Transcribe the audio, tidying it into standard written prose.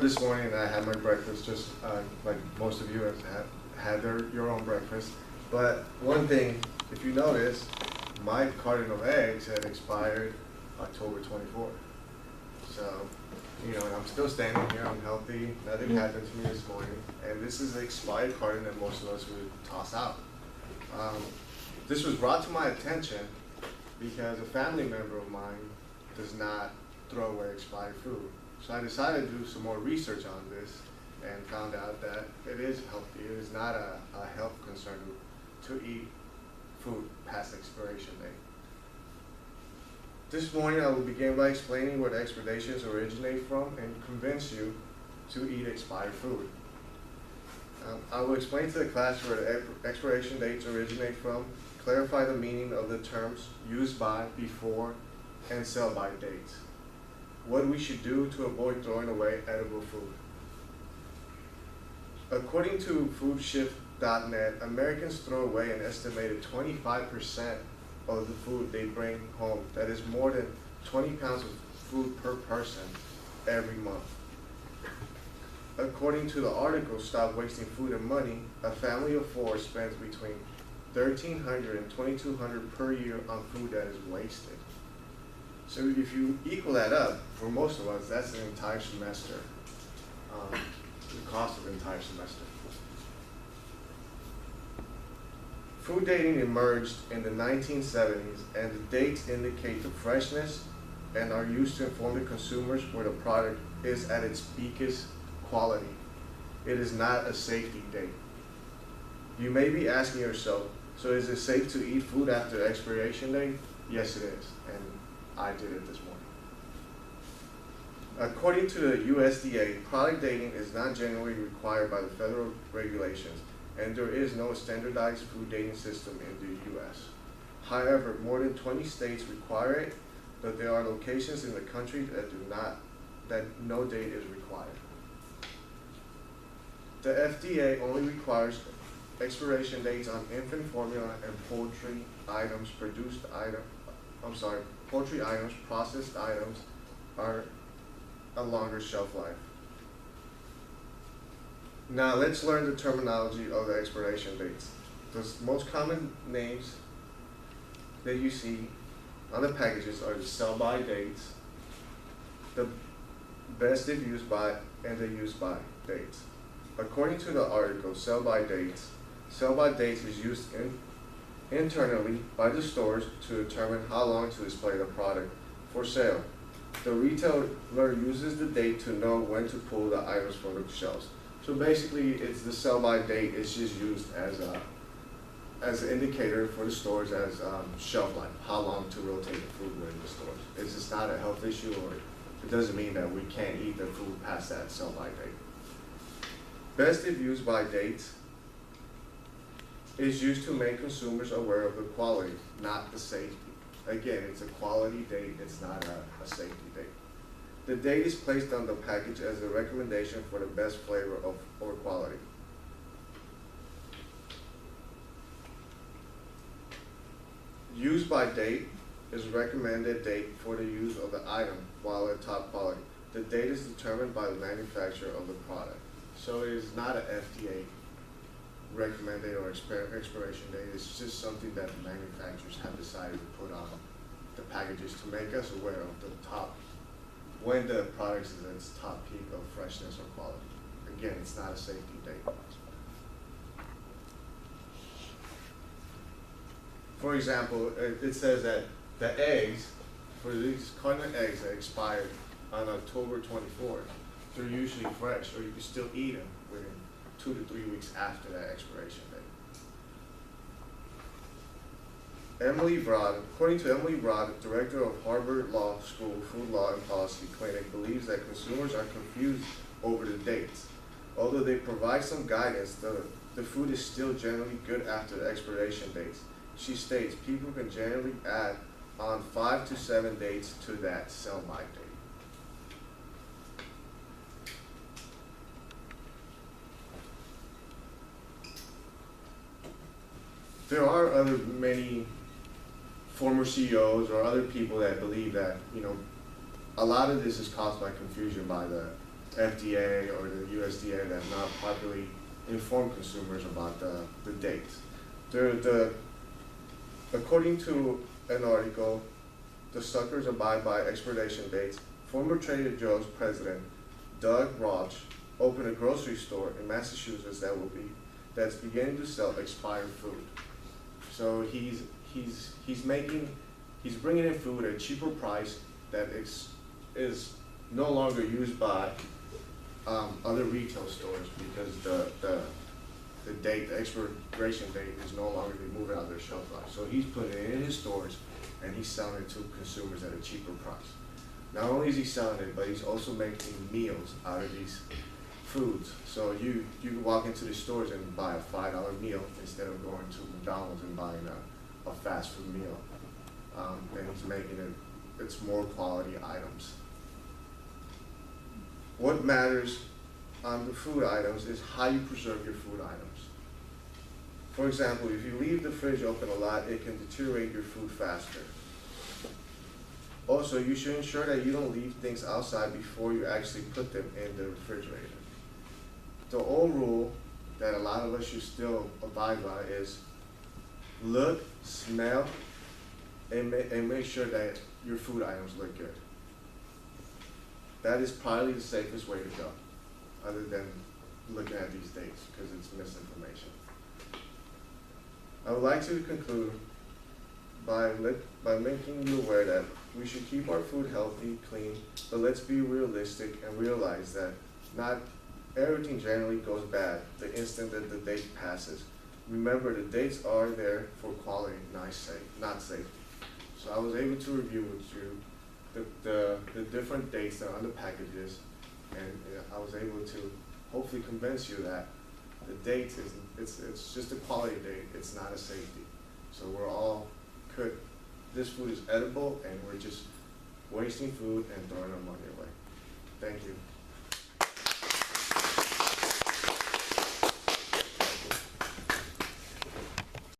this morning and I had my breakfast, just like most of you have had your own breakfast. But one thing, if you notice, my carton of eggs had expired October 24th. So, and I'm still standing here, I'm healthy, nothing happened to me this morning. And this is an expired carton that most of us would toss out. This was brought to my attention because a family member of mine does not throw away expired food. So I decided to do some more research on this and found out that it is healthy. It is not a health concern to eat food past expiration date. This morning I will begin by explaining where the expirations originate from and convince you to eat expired food. I will explain to the class where the expiration dates originate from, clarify the meaning of the terms used by, before, and sell-by dates. What we should do to avoid throwing away edible food. According to foodshift.net, Americans throw away an estimated 25% of the food they bring home. That is more than 20 pounds of food per person every month. According to the article, Stop Wasting Food and Money, a family of 4 spends between $1,300 and $2,200 per year on food that is wasted. So if you equal that up, for most of us, that's an entire semester, the cost of an entire semester. Food dating emerged in the 1970s, and the dates indicate the freshness and are used to inform the consumers where the product is at its peakest quality. It is not a safety date. You may be asking yourself, so is it safe to eat food after the expiration date? Yes, it is, and I did it this morning. According to the USDA, product dating is not generally required by the federal regulations, and there is no standardized food dating system in the U.S. However, more than 20 states require it, but there are locations in the country that no date is required. The FDA only requires expiration dates on infant formula and poultry items, processed items are a longer shelf life. Now let's learn the terminology of the expiration dates. The most common names that you see on the packages are the sell-by dates, the best if used by, and the used by dates. According to the article, sell-by dates is used internally by the stores to determine how long to display the product for sale. The retailer uses the date to know when to pull the items from the shelves. So basically, it's the sell-by date is just used as an indicator for the stores as shelf life, how long to rotate the food within the stores. It's just not a health issue, or it doesn't mean that we can't eat the food past that sell-by date. Best if used by dates is used to make consumers aware of the quality, not the safety. Again, it's a quality date, it's not a safety date. The date is placed on the package as a recommendation for the best flavor or quality. Use by date is recommended date for the use of the item while at top quality. The date is determined by the manufacturer of the product. So it is not an FDA recommended or expiration date. It's just something that the manufacturers have decided to put on the packages to make us aware of the top, when the product is at its top peak of freshness or quality. Again, it's not a safety date. For example, it says that the eggs, for these carton of eggs that expired on October 24th, they're usually fresh, or you can still eat them within 2 to 3 weeks after that expiration date. According to Emily Broad, director of Harvard Law School Food Law and Policy Clinic, believes that consumers are confused over the dates. Although they provide some guidance, the food is still generally good after the expiration dates. She states people can generally add on 5 to 7 dates to that sell-by date. There are many former CEOs or other people that believe that, a lot of this is caused by confusion by the FDA or the USDA that have not properly informed consumers about the dates. According to an article, the suckers abide by expiration dates. Former Trader Joe's president, Doug Roach, opened a grocery store in Massachusetts that's beginning to sell expired food. So he's bringing in food at a cheaper price that is no longer used by other retail stores because the expiration date is no longer removed out of their shelf life. So he's putting it in his stores and he's selling it to consumers at a cheaper price. Not only is he selling it, but he's also making meals out of these foods. So you can walk into the stores and buy a $5 meal instead of going to McDonald's and buying a fast food meal. And he's making it's more quality items. What matters on the food items is how you preserve your food items. For example, if you leave the fridge open a lot, it can deteriorate your food faster. Also, you should ensure that you don't leave things outside before you actually put them in the refrigerator. The old rule that a lot of us should still abide by is look, smell, and make sure that your food items look good. That is probably the safest way to go, other than looking at these dates, because it's misinformation. I would like to conclude by making you aware that we should keep our food healthy, clean, but let's be realistic and realize that not everything generally goes bad the instant that the date passes. Remember, the dates are there for quality, not safety. So I was able to review with you the different dates that are on the packages, and I was able to hopefully convince you that the date it's just a quality date, it's not a safety. So this food is edible and we're just wasting food and throwing our money away. Thank you.